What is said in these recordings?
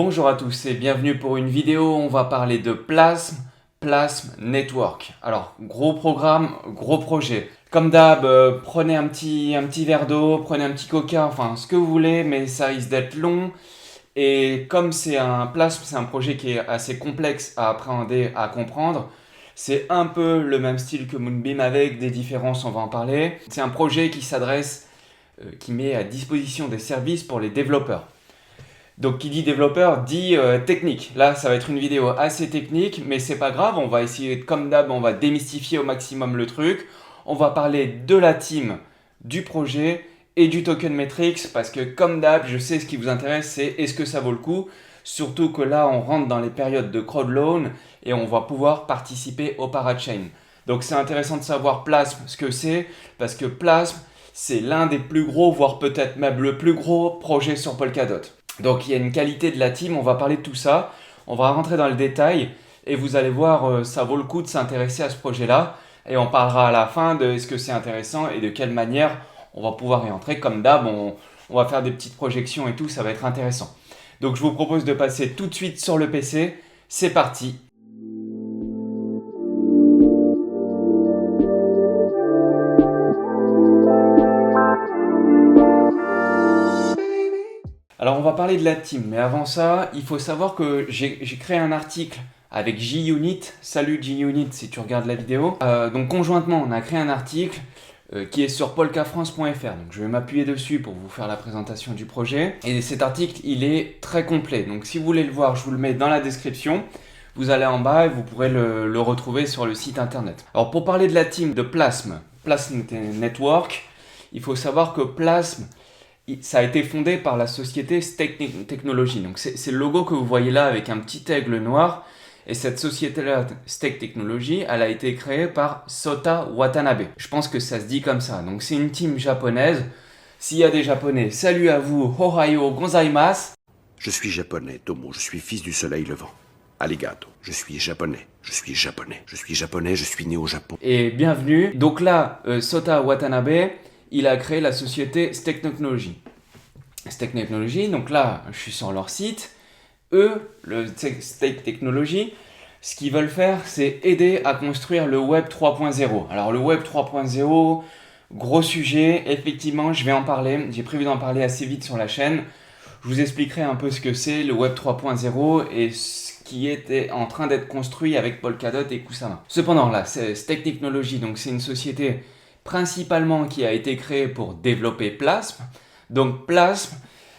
Bonjour à tous et bienvenue pour une vidéo où on va parler de Plasm Network. Alors, gros programme, gros projet. Comme d'hab, prenez un petit verre d'eau, prenez un petit coca, enfin ce que vous voulez, mais ça risque d'être long. Et comme c'est un projet qui est assez complexe à appréhender, à comprendre, c'est un peu le même style que Moonbeam avec des différences, on va en parler. C'est un projet qui met à disposition des services pour les développeurs. Donc qui dit développeur dit technique. Là, ça va être une vidéo assez technique, mais c'est pas grave. On va essayer, comme d'hab, on va démystifier au maximum le truc. On va parler de la team, du projet et du token metrics parce que comme d'hab, je sais ce qui vous intéresse, c'est est-ce que ça vaut le coup. Surtout que là, on rentre dans les périodes de crowd loan et on va pouvoir participer au parachain. Donc c'est intéressant de savoir Plasm ce que c'est parce que Plasm, c'est l'un des plus gros, voire peut-être même le plus gros projet sur Polkadot. Donc il y a une qualité de la team, on va parler de tout ça, on va rentrer dans le détail et vous allez voir, ça vaut le coup de s'intéresser à ce projet-là et on parlera à la fin de est-ce que c'est intéressant et de quelle manière on va pouvoir y entrer. Comme d'hab, on va faire des petites projections et tout, ça va être intéressant. Donc je vous propose de passer tout de suite sur le PC, c'est parti. Alors on va parler de la team, mais avant ça, il faut savoir que j'ai créé un article avec JUnit. Salut JUnit si tu regardes la vidéo. Donc conjointement, on a créé un article qui est sur polkafrance.fr. Donc je vais m'appuyer dessus pour vous faire la présentation du projet. Et cet article, il est très complet. Donc si vous voulez le voir, je vous le mets dans la description. Vous allez en bas et vous pourrez le retrouver sur le site internet. Alors pour parler de la team de Plasm Network, il faut savoir que Plasm, ça a été fondé par la société Stake Technology. Donc c'est le logo que vous voyez là avec un petit aigle noir. Et cette société-là, Stake Technology, elle a été créée par Sota Watanabe. Je pense que ça se dit comme ça. Donc c'est une team japonaise. S'il y a des japonais, salut à vous, Ohio gozaimasu. Je suis japonais, Tomo, je suis fils du soleil levant. Arigato, je suis japonais, je suis japonais, je suis japonais, je suis né au Japon. Et bienvenue. Donc là, Sota Watanabe, il a créé la société Stake Technology. Stake Technology, donc là, je suis sur leur site. Eux, le Stake Technology, ce qu'ils veulent faire, c'est aider à construire le Web 3.0. Alors le Web 3.0, gros sujet, effectivement, je vais en parler. J'ai prévu d'en parler assez vite sur la chaîne. Je vous expliquerai un peu ce que c'est le Web 3.0 et ce qui était en train d'être construit avec Polkadot et Kusama. Cependant, là, c'est Stake Technology, donc c'est une société principalement qui a été créée pour développer Plasm. Donc Plasm,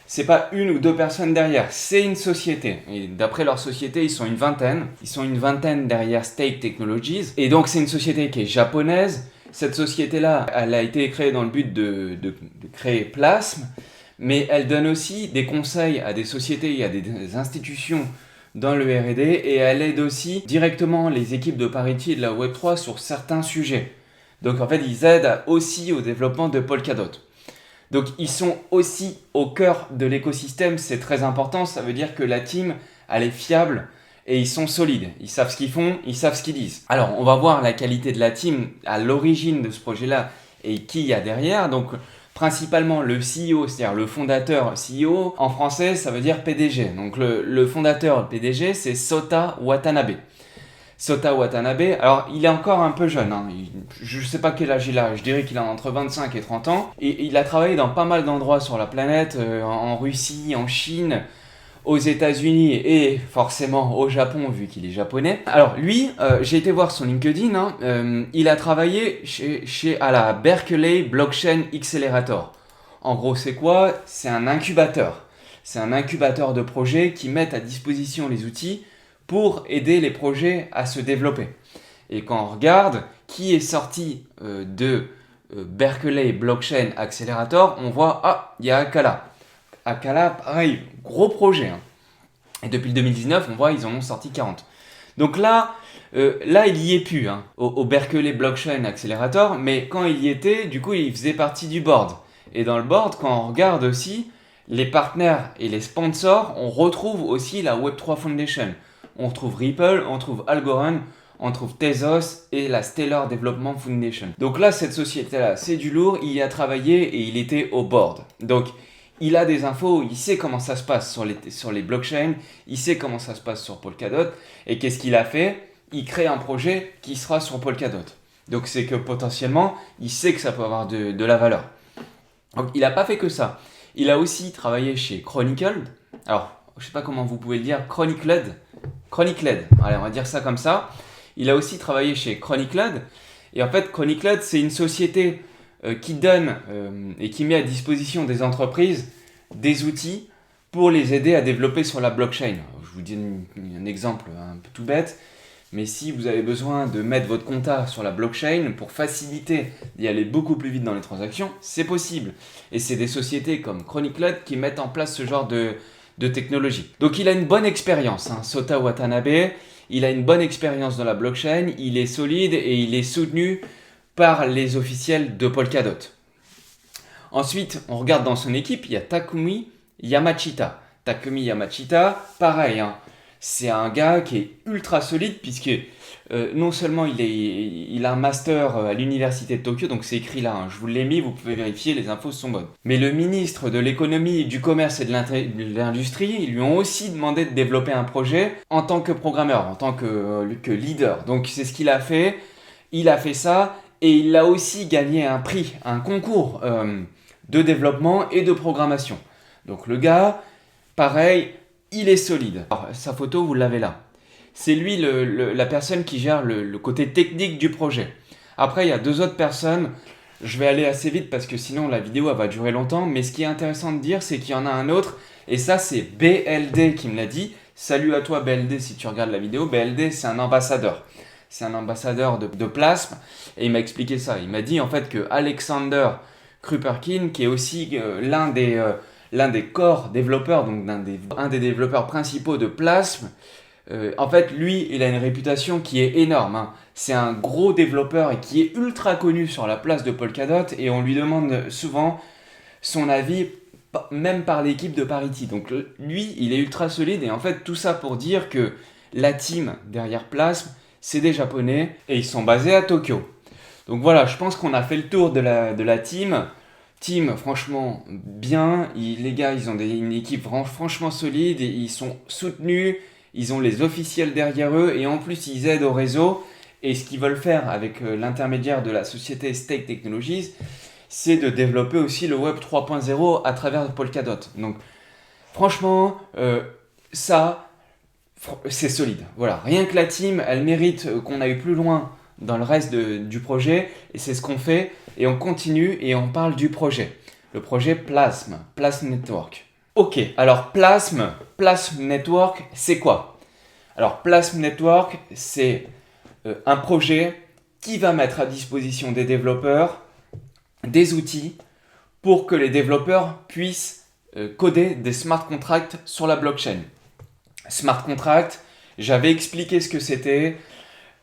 c'est pas une ou deux personnes derrière, c'est une société. Et d'après leur société, ils sont une vingtaine. Ils sont une vingtaine derrière Stake Technologies. Et donc c'est une société qui est japonaise. Cette société-là, elle a été créée dans le but de créer Plasm. Mais elle donne aussi des conseils à des sociétés et à des institutions dans le R&D. Et elle aide aussi directement les équipes de Parity et de la Web3 sur certains sujets. Donc en fait, ils aident aussi au développement de Polkadot. Donc ils sont aussi au cœur de l'écosystème, c'est très important, ça veut dire que la team, elle est fiable et ils sont solides. Ils savent ce qu'ils font, ils savent ce qu'ils disent. Alors on va voir la qualité de la team à l'origine de ce projet-là et qui il y a derrière. Donc principalement le CEO, c'est-à-dire le fondateur CEO. En français, ça veut dire PDG. Donc le fondateur PDG, c'est Sota Watanabe. Sota Watanabe, alors il est encore un peu jeune, hein. Je ne sais pas quel âge il a, je dirais qu'il a entre 25 et 30 ans. Et il a travaillé dans pas mal d'endroits sur la planète, en Russie, en Chine, aux États-Unis et forcément au Japon vu qu'il est japonais. Alors lui, j'ai été voir son LinkedIn, hein, il a travaillé à la Berkeley Blockchain Accelerator. En gros c'est quoi? C'est un incubateur. C'est un incubateur de projets qui met à disposition les outils pour aider les projets à se développer. Et quand on regarde qui est sorti de Berkeley Blockchain Accelerator, on voit, ah, il y a Akala. Akala, pareil, gros projet. Hein. Et depuis le 2019, on voit, ils en ont sorti 40. Donc là il y est plus, hein, au Berkeley Blockchain Accelerator, mais quand il y était, du coup, il faisait partie du board. Et dans le board, quand on regarde aussi les partenaires et les sponsors, on retrouve aussi la Web3 Foundation. On retrouve Ripple, on trouve Algorand, on trouve Tezos et la Stellar Development Foundation. Donc là, cette société-là, c'est du lourd, il y a travaillé et il était au board. Donc, il a des infos, il sait comment ça se passe sur les blockchains, il sait comment ça se passe sur Polkadot. Et qu'est-ce qu'il a fait? Il crée un projet qui sera sur Polkadot. Donc c'est que potentiellement, il sait que ça peut avoir de la valeur. Donc il n'a pas fait que ça. Il a aussi travaillé chez Chronicled. Alors, je ne sais pas comment vous pouvez le dire, Chronicled. Allez, on va dire ça comme ça. Il a aussi travaillé chez Chronicled. Et en fait, Chronicled, c'est une société qui donne et qui met à disposition des entreprises des outils pour les aider à développer sur la blockchain. Je vous dis un exemple un peu tout bête. Mais si vous avez besoin de mettre votre compta sur la blockchain pour faciliter d'y aller beaucoup plus vite dans les transactions, c'est possible. Et c'est des sociétés comme Chronicled qui mettent en place ce genre de technologie. Donc il a une bonne expérience, Sota Watanabe. Il a une bonne expérience dans la blockchain, il est solide et il est soutenu par les officiels de Polkadot. Ensuite, on regarde dans son équipe, il y a Takumi Yamachita. Takumi Yamachita, pareil, c'est un gars qui est ultra solide puisque non seulement il a un master à l'université de Tokyo, donc c'est écrit là, je vous l'ai mis, vous pouvez vérifier, les infos sont bonnes. Mais le ministre de l'économie, du commerce et de l'industrie, ils lui ont aussi demandé de développer un projet en tant que programmeur, en tant que leader. Donc c'est ce qu'il a fait, il a fait ça et il a aussi gagné un prix, un concours de développement et de programmation. Donc le gars, pareil, il est solide. Alors, sa photo, vous l'avez là. C'est lui la personne qui gère le côté technique du projet. Après, il y a 2 autres personnes. Je vais aller assez vite parce que sinon la vidéo elle va durer longtemps. Mais ce qui est intéressant de dire, c'est qu'il y en a un autre. Et ça, c'est BLD qui me l'a dit. Salut à toi BLD si tu regardes la vidéo. BLD, c'est un ambassadeur. C'est un ambassadeur de Plasm. Et il m'a expliqué ça. Il m'a dit en fait que Alexander Kruperkin, qui est aussi l'un des core développeurs, donc un des développeurs principaux de Plasm, en fait, lui, il a une réputation qui est énorme. C'est un gros développeur et qui est ultra connu sur la place de Polkadot et on lui demande souvent son avis, même par l'équipe de Parity. Donc lui, il est ultra solide et en fait, tout ça pour dire que la team derrière Plasm, c'est des Japonais et ils sont basés à Tokyo. Donc voilà, je pense qu'on a fait le tour de la team. Team, franchement, bien. Les gars, ils ont une équipe franchement solide. Et ils sont soutenus. Ils ont les officiels derrière eux. Et en plus, ils aident au réseau. Et ce qu'ils veulent faire avec l'intermédiaire de la société Stake Technologies, c'est de développer aussi le Web 3.0 à travers Polkadot. Donc, franchement, ça, c'est solide. Voilà, rien que la team, elle mérite qu'on aille plus loin dans le reste du projet. Et c'est ce qu'on fait. Et on continue et on parle du projet. Le projet Plasm Network. Ok, alors Plasm Network, c'est quoi? Alors Plasm Network, c'est un projet qui va mettre à disposition des développeurs des outils pour que les développeurs puissent coder des smart contracts sur la blockchain. Smart contract, j'avais expliqué ce que c'était.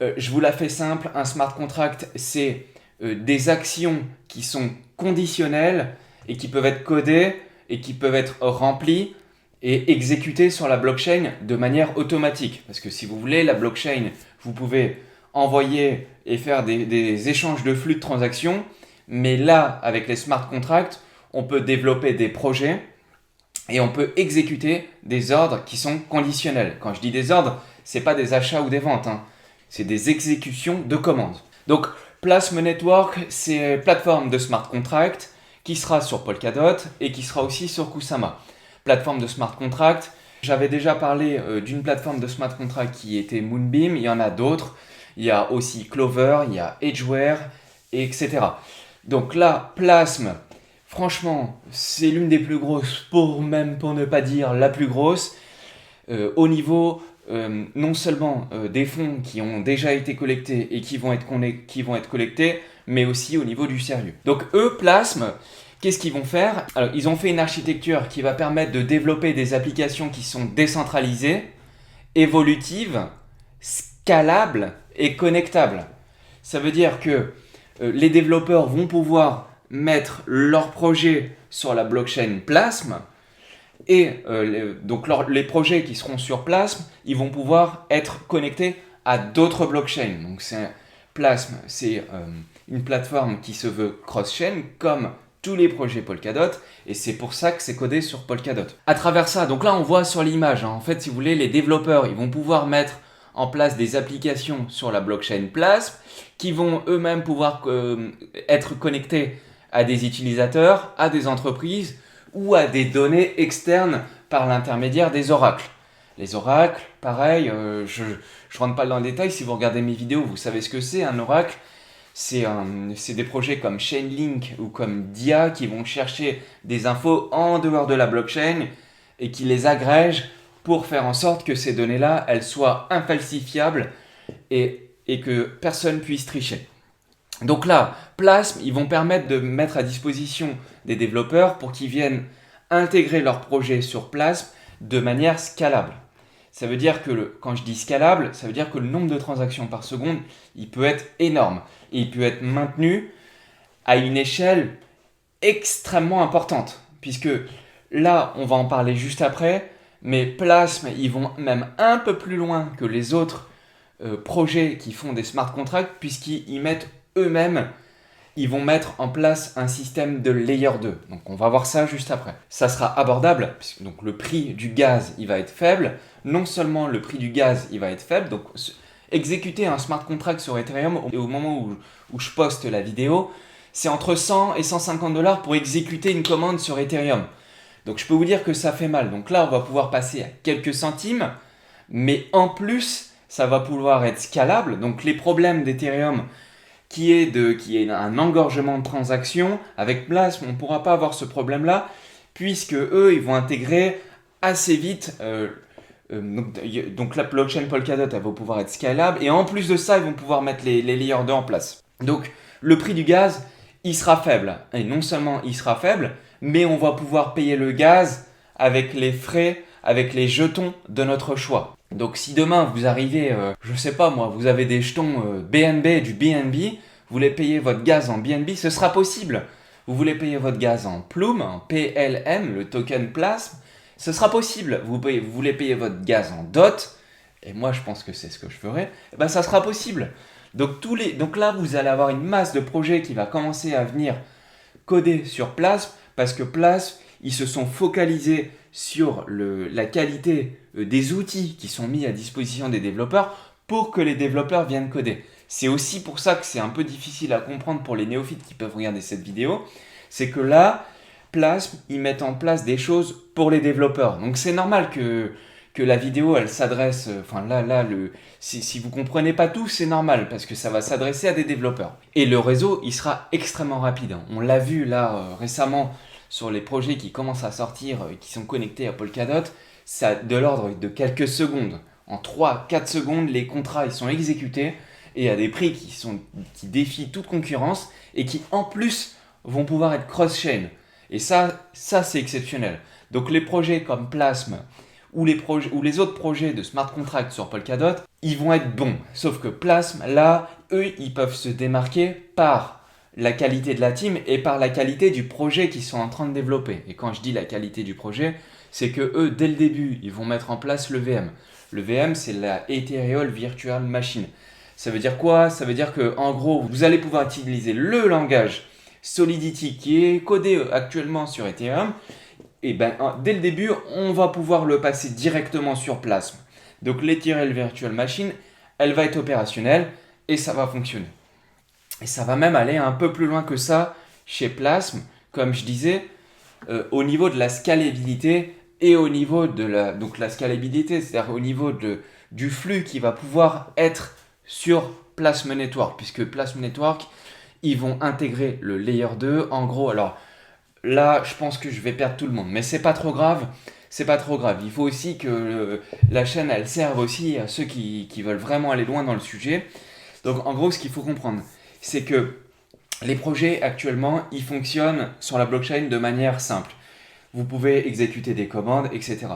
Je vous la fais simple, un smart contract, c'est des actions qui sont conditionnelles et qui peuvent être codées et qui peuvent être remplies et exécutées sur la blockchain de manière automatique. Parce que si vous voulez, la blockchain, vous pouvez envoyer et faire des échanges de flux de transactions. Mais là, avec les smart contracts, on peut développer des projets et on peut exécuter des ordres qui sont conditionnels. Quand je dis des ordres, ce n'est pas des achats ou des ventes, c'est des exécutions de commandes. Donc, Plasm Network, c'est une plateforme de smart contract qui sera sur Polkadot et qui sera aussi sur Kusama. Plateforme de smart contract, j'avais déjà parlé d'une plateforme de smart contract qui était Moonbeam, il y en a d'autres. Il y a aussi Clover, il y a Edgeware, etc. Donc là, Plasm, franchement, c'est l'une des plus grosses, pour ne pas dire la plus grosse, au niveau non seulement des fonds qui ont déjà été collectés et qui vont être collectés, mais aussi au niveau du sérieux. Donc eux, Plasm, qu'est-ce qu'ils vont faire? Alors, ils ont fait une architecture qui va permettre de développer des applications qui sont décentralisées, évolutives, scalables et connectables. Ça veut dire que les développeurs vont pouvoir mettre leur projet sur la blockchain Plasm et donc les projets qui seront sur Plasm, ils vont pouvoir être connectés à d'autres blockchains. Donc Plasm, c'est une plateforme qui se veut cross-chain comme tous les projets Polkadot, et c'est pour ça que c'est codé sur Polkadot. À travers ça, donc là on voit sur l'image, en fait si vous voulez, les développeurs, ils vont pouvoir mettre en place des applications sur la blockchain Plasm, qui vont eux-mêmes pouvoir être connectés à des utilisateurs, à des entreprises, ou à des données externes par l'intermédiaire des oracles. Les oracles, pareil, je ne rentre pas dans le détail, si vous regardez mes vidéos, vous savez ce que c'est un oracle. C'est des projets comme Chainlink ou comme DIA qui vont chercher des infos en dehors de la blockchain et qui les agrègent pour faire en sorte que ces données-là, elles soient infalsifiables et que personne puisse tricher. Donc là, Plasm, ils vont permettre de mettre à disposition des développeurs pour qu'ils viennent intégrer leur projet sur Plasm de manière scalable. Ça veut dire que, quand je dis scalable, ça veut dire que le nombre de transactions par seconde, il peut être énorme. Et il peut être maintenu à une échelle extrêmement importante. Puisque là, on va en parler juste après, mais Plasm, ils vont même un peu plus loin que les autres projets qui font des smart contracts, puisqu'ils mettent eux-mêmes, ils vont mettre en place un système de layer 2. Donc on va voir ça juste après. Ça sera abordable, puisque donc le prix du gaz, il va être faible. Non seulement le prix du gaz, il va être faible, donc exécuter un smart contract sur Ethereum, et au moment où je poste la vidéo, c'est entre 100 et 150 $ pour exécuter une commande sur Ethereum. Donc je peux vous dire que ça fait mal. Donc là, on va pouvoir passer à quelques centimes, mais en plus, ça va pouvoir être scalable. Donc les problèmes d'Ethereum, qui est un engorgement de transactions, avec Plasm, on ne pourra pas avoir ce problème-là, puisque eux, ils vont intégrer assez vite. Donc la blockchain Polkadot, elle va pouvoir être scalable, et en plus de ça, ils vont pouvoir mettre les layers 2 en place. Donc le prix du gaz, il sera faible. Et non seulement il sera faible, mais on va pouvoir payer le gaz avec les frais, avec les jetons de notre choix. Donc si demain vous arrivez, je sais pas moi, vous avez des jetons BNB, du BNB, vous voulez payer votre gaz en BNB, ce sera possible. Vous voulez payer votre gaz en Plume, en PLM, le token Plasm, ce sera possible. Vous voulez payer votre gaz en DOT, et moi je pense que c'est ce que je ferai, et ben ça sera possible. Donc là vous allez avoir une masse de projets qui va commencer à venir coder sur Plasm, parce que Plasm, ils se sont focalisés sur la qualité des outils qui sont mis à disposition des développeurs pour que les développeurs viennent coder. C'est aussi pour ça que c'est un peu difficile à comprendre pour les néophytes qui peuvent regarder cette vidéo. C'est que là, Plasm, ils mettent en place des choses pour les développeurs. Donc c'est normal que la vidéo, elle s'adresse... si vous ne comprenez pas tout, c'est normal, parce que ça va s'adresser à des développeurs. Et le réseau, il sera extrêmement rapide. On l'a vu là récemment sur les projets qui commencent à sortir, qui sont connectés à Polkadot, ça de l'ordre de quelques secondes. En 3-4 secondes, les contrats ils sont exécutés et à des prix qui défient toute concurrence et qui en plus vont pouvoir être cross-chain. Et ça c'est exceptionnel. Donc les projets comme Plasm ou les autres projets de smart contract sur Polkadot, ils vont être bons. Sauf que Plasm, là, eux, ils peuvent se démarquer par la qualité de la team et par la qualité du projet qu'ils sont en train de développer. Et quand je dis la qualité du projet, c'est que eux, dès le début, ils vont mettre en place le VM. Le VM, c'est la Ethereum Virtual Machine. Ça veut dire quoi? Ça veut dire que, en gros, vous allez pouvoir utiliser le langage Solidity qui est codé actuellement sur Ethereum. Et dès le début, on va pouvoir le passer directement sur Plasm. Donc l'Ethereum Virtual Machine, elle va être opérationnelle et ça va fonctionner. Et ça va même aller un peu plus loin que ça chez Plasm, comme je disais, au niveau de la scalabilité et au niveau de la scalabilité, c'est-à-dire au niveau du flux qui va pouvoir être sur Plasm Network, puisque Plasm Network, ils vont intégrer le Layer 2. En gros, alors là, je pense que je vais perdre tout le monde, mais c'est pas trop grave. C'est pas trop grave. Il faut aussi que la chaîne, elle serve aussi à ceux qui veulent vraiment aller loin dans le sujet. Donc en gros, ce qu'il faut comprendre, c'est que les projets actuellement, ils fonctionnent sur la blockchain de manière simple. Vous pouvez exécuter des commandes, etc.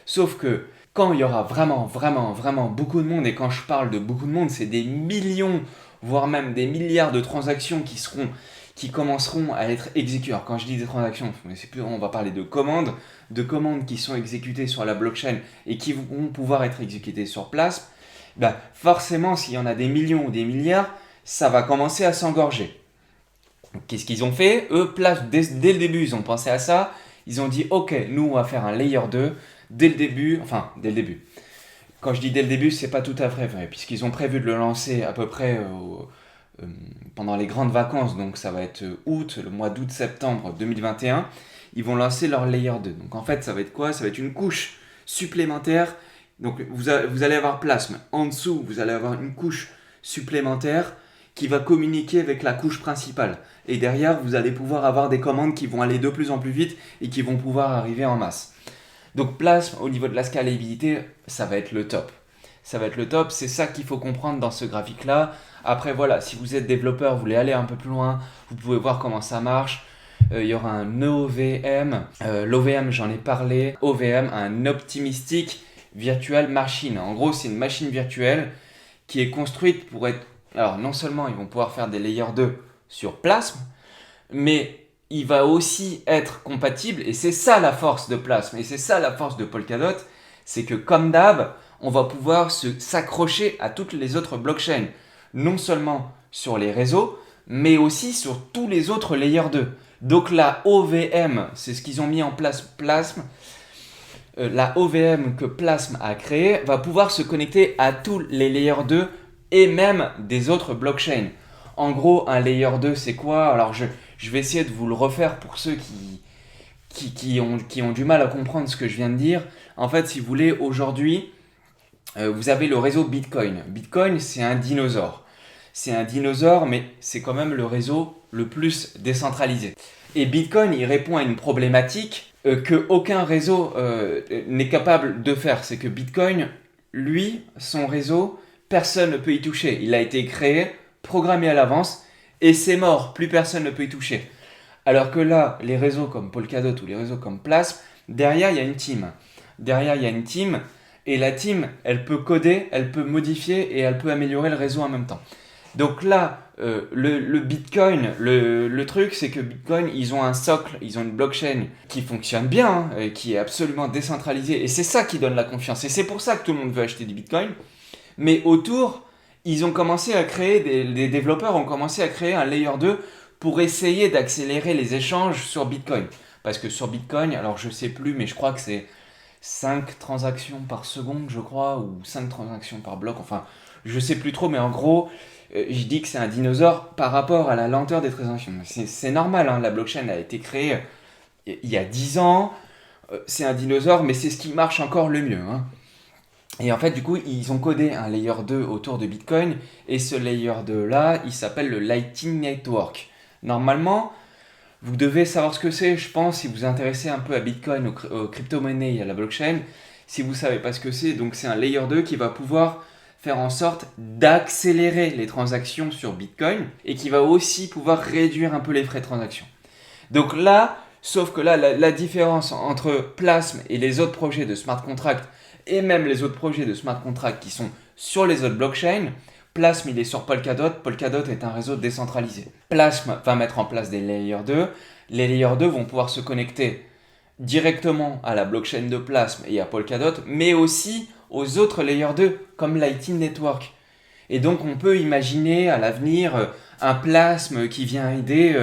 Sauf que quand il y aura vraiment, vraiment, vraiment beaucoup de monde, et quand je parle de beaucoup de monde, c'est des millions, voire même des milliards de transactions qui commenceront à être exécutées. Alors quand je dis des transactions, on va parler de commandes qui sont exécutées sur la blockchain et qui vont pouvoir être exécutées sur place. Forcément, s'il y en a des millions ou des milliards, ça va commencer à s'engorger. Donc, qu'est-ce qu'ils ont fait? Eux, Plasm, dès le début, ils ont pensé à ça. Ils ont dit, ok, nous, on va faire un layer 2 dès le début. Enfin, dès le début. Quand je dis dès le début, c'est pas tout à fait vrai, puisqu'ils ont prévu de le lancer à peu près pendant les grandes vacances, donc ça va être août, le mois d'août-septembre 2021. Ils vont lancer leur layer 2. Donc en fait, ça va être quoi? Ça va être une couche supplémentaire. Donc vous allez avoir Plasm. En dessous, vous allez avoir une couche supplémentaire qui va communiquer avec la couche principale. Et derrière, vous allez pouvoir avoir des commandes qui vont aller de plus en plus vite et qui vont pouvoir arriver en masse. Donc Plasm, au niveau de la scalabilité, ça va être le top. Ça va être le top, c'est ça qu'il faut comprendre dans ce graphique-là. Après, voilà, si vous êtes développeur, vous voulez aller un peu plus loin, vous pouvez voir comment ça marche. Il y aura un OVM. L'OVM, j'en ai parlé. OVM, un Optimistic Virtual Machine. En gros, c'est une machine virtuelle qui est construite pour être... Alors, non seulement ils vont pouvoir faire des layers 2 sur Plasm, mais il va aussi être compatible, et c'est ça la force de Plasm, et c'est ça la force de Polkadot, c'est que comme d'hab, on va pouvoir s'accrocher à toutes les autres blockchains, non seulement sur les réseaux, mais aussi sur tous les autres layers 2. Donc la OVM, c'est ce qu'ils ont mis en place Plasm, la OVM que Plasm a créée va pouvoir se connecter à tous les layers 2 et même des autres blockchains. En gros, un layer 2, c'est quoi? Alors je vais essayer de vous le refaire pour ceux qui ont du mal à comprendre ce que je viens de dire. En fait, si vous voulez, aujourd'hui, vous avez le réseau Bitcoin. Bitcoin, c'est un dinosaure. C'est un dinosaure, mais c'est quand même le réseau le plus décentralisé. Et Bitcoin, il répond à une problématique que aucun réseau n'est capable de faire. C'est que Bitcoin, lui, son réseau, personne ne peut y toucher. Il a été créé, programmé à l'avance, et c'est mort. Plus personne ne peut y toucher. Alors que là, les réseaux comme Polkadot ou les réseaux comme Plasm, derrière, il y a une team. Derrière, il y a une team, et la team, elle peut coder, elle peut modifier, et elle peut améliorer le réseau en même temps. Donc là, le Bitcoin, le truc, c'est que Bitcoin, ils ont un socle, ils ont une blockchain qui fonctionne bien, qui est absolument décentralisée, et c'est ça qui donne la confiance. Et c'est pour ça que tout le monde veut acheter du Bitcoin. Mais autour, ils ont commencé à créer, les développeurs ont commencé à créer un layer 2 pour essayer d'accélérer les échanges sur Bitcoin. Parce que sur Bitcoin, alors je sais plus, mais je crois que c'est 5 transactions par seconde, je crois, ou 5 transactions par bloc, enfin, je sais plus trop, mais en gros, je dis que c'est un dinosaure par rapport à la lenteur des transactions. C'est normal, hein, la blockchain a été créée il y a 10 ans, c'est un dinosaure, mais c'est ce qui marche encore le mieux. Hein. Et en fait, du coup, ils ont codé un layer 2 autour de Bitcoin, et ce layer 2 là, il s'appelle le Lightning Network. Normalement, vous devez savoir ce que c'est, je pense, si vous vous intéressez un peu à Bitcoin, aux crypto-monnaies et à la blockchain. Si vous ne savez pas ce que c'est, donc c'est un layer 2 qui va pouvoir faire en sorte d'accélérer les transactions sur Bitcoin et qui va aussi pouvoir réduire un peu les frais de transaction. Donc là, sauf que là, la différence entre Plasm et les autres projets de smart contract et même les autres projets de smart contract qui sont sur les autres blockchains, Plasm, il est sur Polkadot. Polkadot est un réseau décentralisé. Plasm va mettre en place des Layer 2. Les Layer 2 vont pouvoir se connecter directement à la blockchain de Plasm et à Polkadot, mais aussi aux autres Layer 2, comme Lightning Network. Et donc, on peut imaginer à l'avenir un Plasm qui vient aider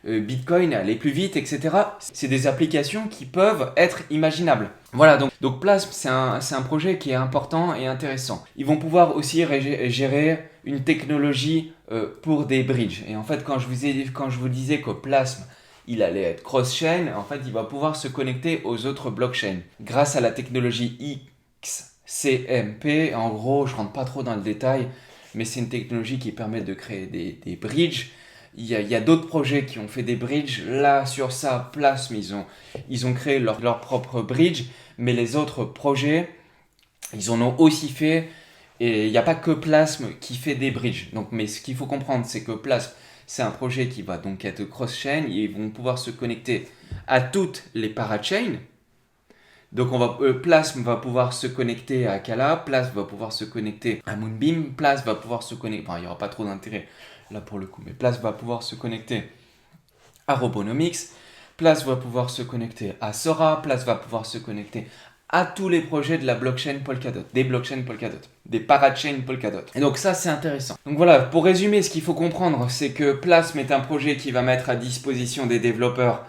Bitcoin à aller plus vite, etc. C'est des applications qui peuvent être imaginables. Voilà, donc Plasm, c'est un projet qui est important et intéressant. Ils vont pouvoir aussi gérer une technologie pour des bridges. Et en fait, quand je vous disais que Plasm, il allait être cross-chain, en fait, il va pouvoir se connecter aux autres blockchains. Grâce à la technologie XCMP, en gros, je ne rentre pas trop dans le détail, mais c'est une technologie qui permet de créer des bridges. Il y a d'autres projets qui ont fait des bridges. Là, sur ça, Plasm, ils ont créé leur propre bridge. Mais les autres projets, ils en ont aussi fait. Et il n'y a pas que Plasm qui fait des bridges. Donc, mais ce qu'il faut comprendre, c'est que Plasm, c'est un projet qui va donc être cross-chain. Ils vont pouvoir se connecter à toutes les parachains. Donc Plasm va pouvoir se connecter à Kala, Plasm va pouvoir se connecter à Moonbeam, Plasm va pouvoir se connecter... Enfin, il n'y aura pas trop d'intérêt là pour le coup, mais Plasm va pouvoir se connecter à Robonomics, Plasm va pouvoir se connecter à Sora, Plasm va pouvoir se connecter à tous les projets de la blockchain Polkadot, des blockchains Polkadot, des parachains Polkadot. Et donc ça, c'est intéressant. Donc voilà, pour résumer, ce qu'il faut comprendre, c'est que Plasm est un projet qui va mettre à disposition des développeurs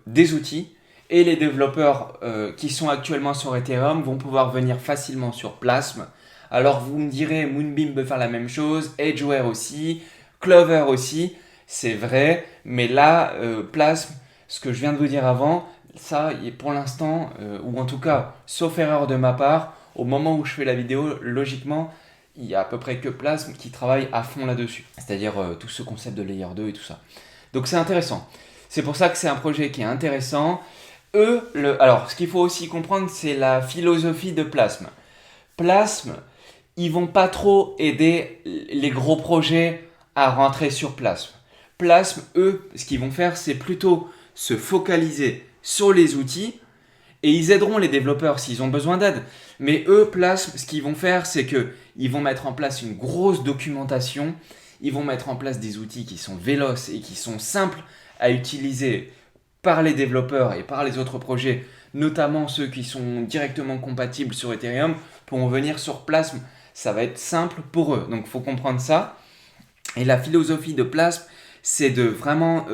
des outils, et les développeurs qui sont actuellement sur Ethereum vont pouvoir venir facilement sur Plasm. Alors vous me direz, Moonbeam peut faire la même chose, Edgeware aussi, Clover aussi, c'est vrai, mais là, Plasm, ce que je viens de vous dire avant, ça, pour l'instant, ou en tout cas, sauf erreur de ma part, au moment où je fais la vidéo, logiquement, il y a à peu près que Plasm qui travaille à fond là-dessus. C'est-à-dire tout ce concept de Layer 2 et tout ça. Donc c'est intéressant. C'est pour ça que c'est un projet qui est intéressant. Alors, ce qu'il faut aussi comprendre, c'est la philosophie de Plasm. Plasm, ils vont pas trop aider les gros projets à rentrer sur Plasm. Plasm, eux, ce qu'ils vont faire, c'est plutôt se focaliser sur les outils et ils aideront les développeurs s'ils ont besoin d'aide. Mais eux, Plasm, ce qu'ils vont faire, c'est qu'ils vont mettre en place une grosse documentation, ils vont mettre en place des outils qui sont véloces et qui sont simples à utiliser par les développeurs et par les autres projets, notamment ceux qui sont directement compatibles sur Ethereum, pour venir sur Plasm. Ça va être simple pour eux. Donc il faut comprendre ça. Et la philosophie de Plasm, c'est de vraiment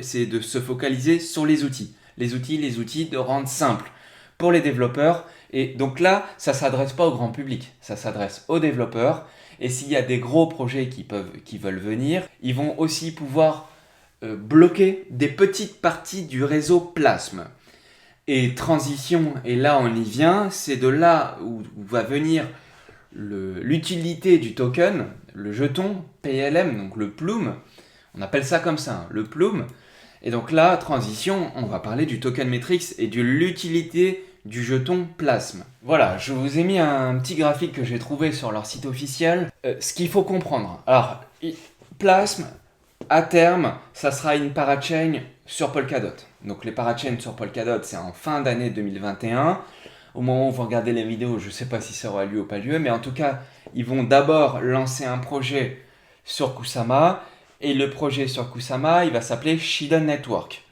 c'est de se focaliser sur les outils. Les outils, de rendre simple pour les développeurs. Et donc là, ça ne s'adresse pas au grand public, ça s'adresse aux développeurs. Et s'il y a des gros projets qui veulent venir, ils vont aussi pouvoir bloquer des petites parties du réseau Plasm. Et transition, et là on y vient, c'est de là où va venir l'utilité du token, le jeton PLM, donc le Plume. On appelle ça comme ça, le Plume. Et donc là, transition, on va parler du token Metrix et de l'utilité du jeton Plasm. Voilà, je vous ai mis un petit graphique que j'ai trouvé sur leur site officiel. Ce qu'il faut comprendre. Alors, Plasm, à terme, ça sera une parachain sur Polkadot. Donc les parachains sur Polkadot, c'est en fin d'année 2021. Au moment où vous regardez les vidéos, je ne sais pas si ça aura lieu ou pas lieu, mais en tout cas, ils vont d'abord lancer un projet sur Kusama. Et le projet sur Kusama, il va s'appeler Shiden Network.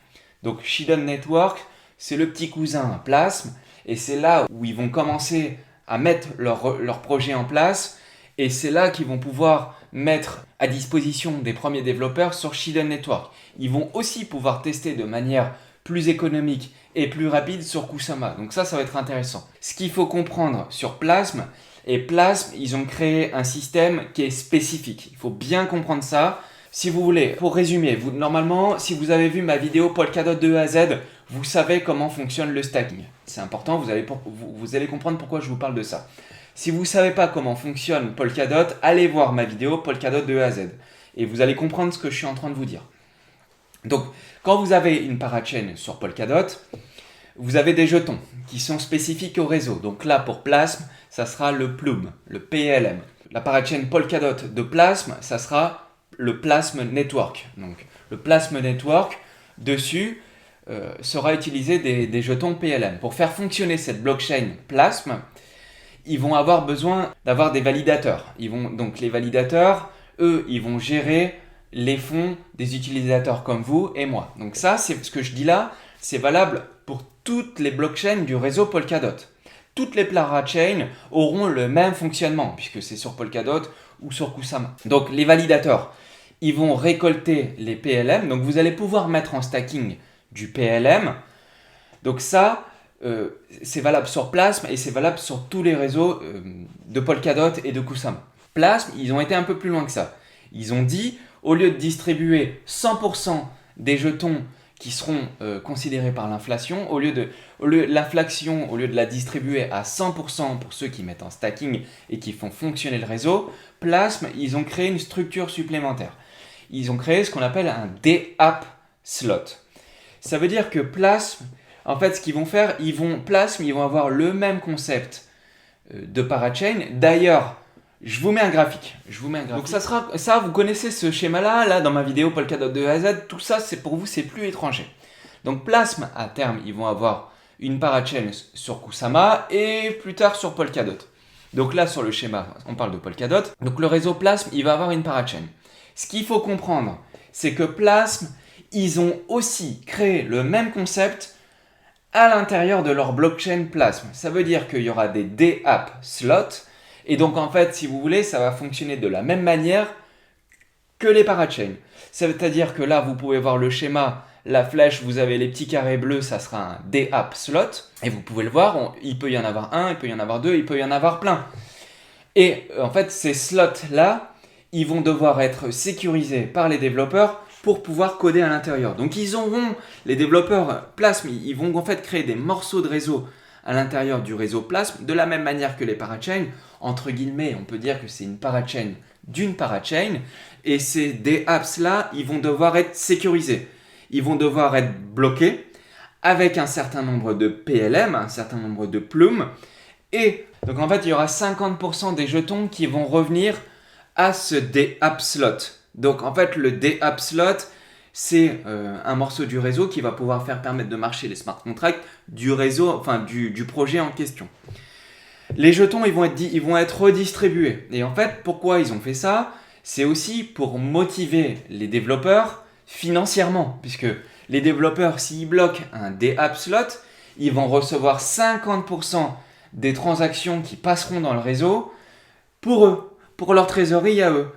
Donc Shiden Network, c'est le petit cousin à Plasm. Et c'est là où ils vont commencer à mettre leur projet en place. Et c'est là qu'ils vont pouvoir mettre à disposition des premiers développeurs sur Shiden Network. Ils vont aussi pouvoir tester de manière plus économique et plus rapide sur Kusama. Donc ça va être intéressant. Ce qu'il faut comprendre sur Plasm, et Plasm, ils ont créé un système qui est spécifique. Il faut bien comprendre ça. Si vous voulez, pour résumer, normalement, si vous avez vu ma vidéo Polkadot de A à Z, vous savez comment fonctionne le stacking. C'est important, vous allez comprendre pourquoi je vous parle de ça. Si vous ne savez pas comment fonctionne Polkadot, allez voir ma vidéo Polkadot de A à Z. Et vous allez comprendre ce que je suis en train de vous dire. Donc, quand vous avez une parachain sur Polkadot, vous avez des jetons qui sont spécifiques au réseau. Donc là, pour Plasm, ça sera le Plume, le PLM. La parachain Polkadot de Plasm, ça sera le Plasm Network. Donc, le Plasm Network, dessus, sera utilisé des jetons PLM. Pour faire fonctionner cette blockchain Plasm, ils vont avoir besoin d'avoir des validateurs. Donc, les validateurs, eux, ils vont gérer les fonds des utilisateurs comme vous et moi. Donc ça, c'est ce que je dis là, c'est valable pour toutes les blockchains du réseau Polkadot. Toutes les parachains auront le même fonctionnement, puisque c'est sur Polkadot ou sur Kusama. Donc les validateurs, ils vont récolter les PLM, donc vous allez pouvoir mettre en stacking du PLM. Donc ça, c'est valable sur Plasm et c'est valable sur tous les réseaux de Polkadot et de Kusama. Plasm, ils ont été un peu plus loin que ça. Ils ont dit, au lieu de distribuer 100% des jetons qui seront considérés par l'inflation, au lieu de la distribuer à 100% pour ceux qui mettent en stacking et qui font fonctionner le réseau, Plasm, ils ont créé une structure supplémentaire. Ils ont créé ce qu'on appelle un DApp slot. Ça veut dire que Plasm, en fait, ce qu'ils vont faire, ils vont avoir le même concept de parachain. D'ailleurs, je vous mets un graphique. Donc ça, vous connaissez ce schéma-là, là, dans ma vidéo Polkadot de A à Z, tout ça, pour vous, c'est plus étranger. Donc Plasm, à terme, ils vont avoir une parachain sur Kusama et plus tard sur Polkadot. Donc là, sur le schéma, on parle de Polkadot. Donc le réseau Plasm, il va avoir une parachain. Ce qu'il faut comprendre, c'est que Plasm, ils ont aussi créé le même concept à l'intérieur de leur blockchain Plasm. Ça veut dire qu'il y aura des DApp slots. Et donc en fait, si vous voulez, ça va fonctionner de la même manière que les parachains. C'est-à-dire que là, vous pouvez voir le schéma, la flèche, vous avez les petits carrés bleus, ça sera un DApp slot. Et vous pouvez le voir, il peut y en avoir un, il peut y en avoir deux, il peut y en avoir plein. Et en fait, ces slots-là, ils vont devoir être sécurisés par les développeurs pour pouvoir coder à l'intérieur. Donc les développeurs Plasm, ils vont en fait créer des morceaux de réseau à l'intérieur du réseau Plasm, de la même manière que les parachains. Entre guillemets, on peut dire que c'est une parachain d'une parachain. Et ces DApps-là, ils vont devoir être sécurisés. Ils vont devoir être bloqués avec un certain nombre de PLM, un certain nombre de plumes. Et donc en fait, il y aura 50% des jetons qui vont revenir à ce DApp slot. Donc en fait, le DApp slot, c'est un morceau du réseau qui va pouvoir permettre de marcher les smart contracts du réseau, enfin du projet en question. Les jetons, ils vont être redistribués. Et en fait, pourquoi ils ont fait ça? C'est aussi pour motiver les développeurs financièrement, puisque les développeurs, s'ils bloquent un DApp slot, ils vont recevoir 50% des transactions qui passeront dans le réseau pour eux, pour leur trésorerie à eux.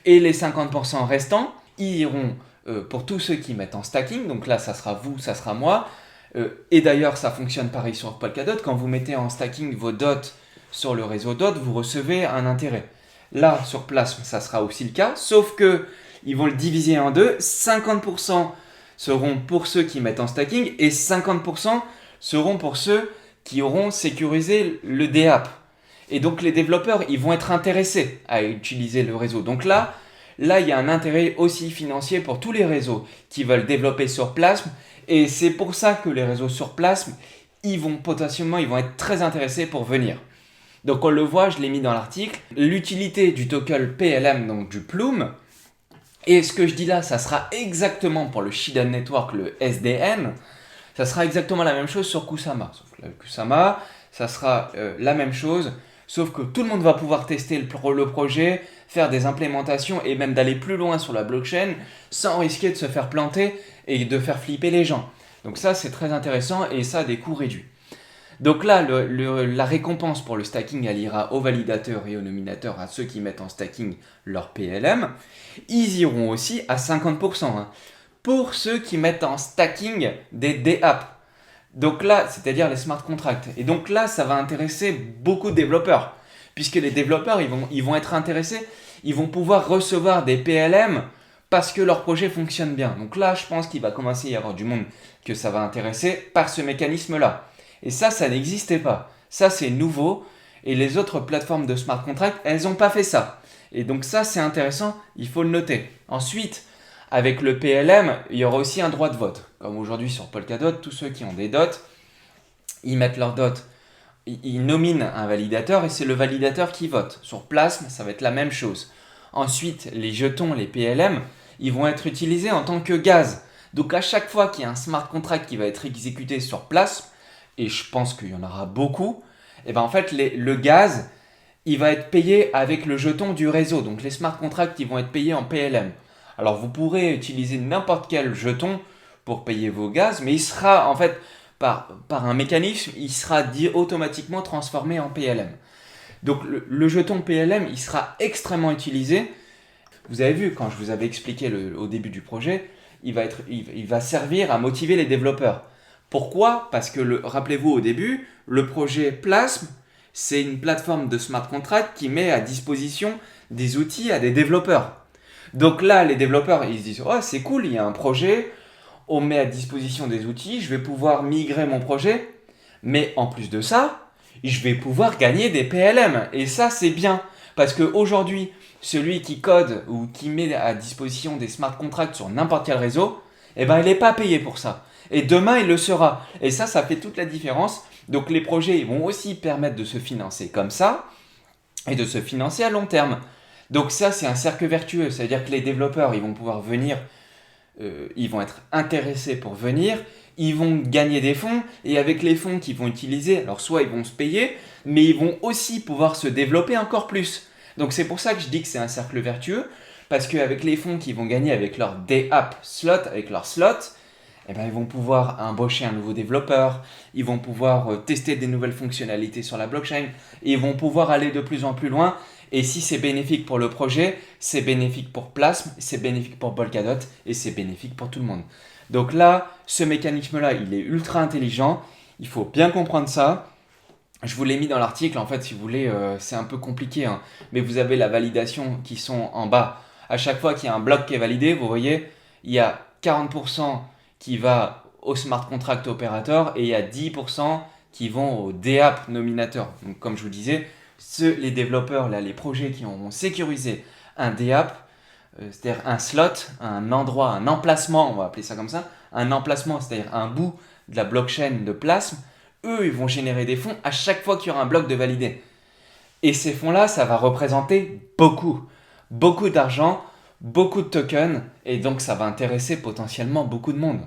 Et les 50% restants, ils iront pour tous ceux qui mettent en stacking. Donc là, ça sera vous, ça sera moi. Et d'ailleurs, ça fonctionne pareil sur Polkadot. Quand vous mettez en stacking vos dots sur le réseau DOT, vous recevez un intérêt. Là, sur Plasm, ça sera aussi le cas, sauf que ils vont le diviser en deux. 50% seront pour ceux qui mettent en stacking et 50% seront pour ceux qui auront sécurisé le DApp. Et donc les développeurs, ils vont être intéressés à utiliser le réseau. Donc là, il y a un intérêt aussi financier pour tous les réseaux qui veulent développer sur Plasm. Et c'est pour ça que les réseaux sur Plasm, ils vont être très intéressés pour venir. Donc on le voit, je l'ai mis dans l'article, l'utilité du token PLM, donc du Plume. Et ce que je dis là, ça sera exactement pour le Shiden Network, le SDN, ça sera exactement la même chose sur Kusama. Sauf que Kusama, ça sera la même chose, sauf que tout le monde va pouvoir tester le projet, faire des implémentations et même d'aller plus loin sur la blockchain sans risquer de se faire planter et de faire flipper les gens. Donc ça, c'est très intéressant et ça a des coûts réduits. Donc là, la récompense pour le stacking, elle ira aux validateurs et aux nominateurs, à ceux qui mettent en stacking leur PLM. Ils iront aussi à 50%. Pour ceux qui mettent en stacking des DApp. Donc là, c'est-à-dire les smart contracts. Et donc là, ça va intéresser beaucoup de développeurs. Puisque les développeurs, ils vont être intéressés, ils vont pouvoir recevoir des PLM parce que leur projet fonctionne bien. Donc là, je pense qu'il va commencer à y avoir du monde que ça va intéresser par ce mécanisme-là. Et ça n'existait pas. Ça, c'est nouveau. Et les autres plateformes de smart contract, elles n'ont pas fait ça. Et donc ça, c'est intéressant, il faut le noter. Ensuite, avec le PLM, il y aura aussi un droit de vote. Comme aujourd'hui sur Polkadot, tous ceux qui ont des dots, ils mettent leurs dots, ils nominent un validateur et c'est le validateur qui vote. Sur Plasm, ça va être la même chose. Ensuite, les jetons, les PLM, ils vont être utilisés en tant que gaz. Donc à chaque fois qu'il y a un smart contract qui va être exécuté sur Plasm, et je pense qu'il y en aura beaucoup, et ben en fait le gaz, il va être payé avec le jeton du réseau. Donc les smart contracts, ils vont être payés en PLM. Alors vous pourrez utiliser n'importe quel jeton pour payer vos gaz, mais il sera en fait, par un mécanisme, il sera automatiquement transformé en PLM. Donc le jeton PLM, il sera extrêmement utilisé. Vous avez vu, quand je vous avais expliqué au début du projet, il va servir à motiver les développeurs. Pourquoi? Parce que, rappelez-vous au début, le projet Plasm, c'est une plateforme de smart contract qui met à disposition des outils à des développeurs. Donc là, les développeurs, ils se disent « Oh, c'est cool, il y a un projet, on met à disposition des outils, je vais pouvoir migrer mon projet, mais en plus de ça, je vais pouvoir gagner des PLM. » Et ça, c'est bien, parce qu'aujourd'hui, celui qui code ou qui met à disposition des smart contracts sur n'importe quel réseau, eh ben, il n'est pas payé pour ça. Et demain, il le sera. Et ça fait toute la différence. Donc les projets ils vont aussi permettre de se financer comme ça et de se financer à long terme. Donc ça, c'est un cercle vertueux. C'est-à-dire que les développeurs, ils vont pouvoir venir, ils vont être intéressés pour venir, ils vont gagner des fonds et avec les fonds qu'ils vont utiliser, alors soit ils vont se payer, mais ils vont aussi pouvoir se développer encore plus. Donc c'est pour ça que je dis que c'est un cercle vertueux, parce qu'avec les fonds qu'ils vont gagner avec leur DApp slot, avec leur slot, eh ben, ils vont pouvoir embaucher un nouveau développeur, ils vont pouvoir tester des nouvelles fonctionnalités sur la blockchain, et ils vont pouvoir aller de plus en plus loin. Et si c'est bénéfique pour le projet, c'est bénéfique pour Plasm, c'est bénéfique pour Polkadot, et c'est bénéfique pour tout le monde. Donc là, ce mécanisme-là, il est ultra intelligent, il faut bien comprendre ça. Je vous l'ai mis dans l'article, en fait, si vous voulez, c'est un peu compliqué, hein, mais vous avez la validation qui sont en bas. À chaque fois qu'il y a un bloc qui est validé, vous voyez, il y a 40% qui va au smart contract opérateur et il y a 10% qui vont au DApp nominateur. Donc, comme je vous disais, les développeurs, là, les projets qui ont sécurisé un DApp, c'est-à-dire un slot, un endroit, un emplacement, on va appeler ça comme ça, un emplacement, c'est-à-dire un bout de la blockchain de Plasm, eux, ils vont générer des fonds à chaque fois qu'il y aura un bloc de validé. Et ces fonds-là, ça va représenter beaucoup d'argent, beaucoup de tokens, et donc ça va intéresser potentiellement beaucoup de monde.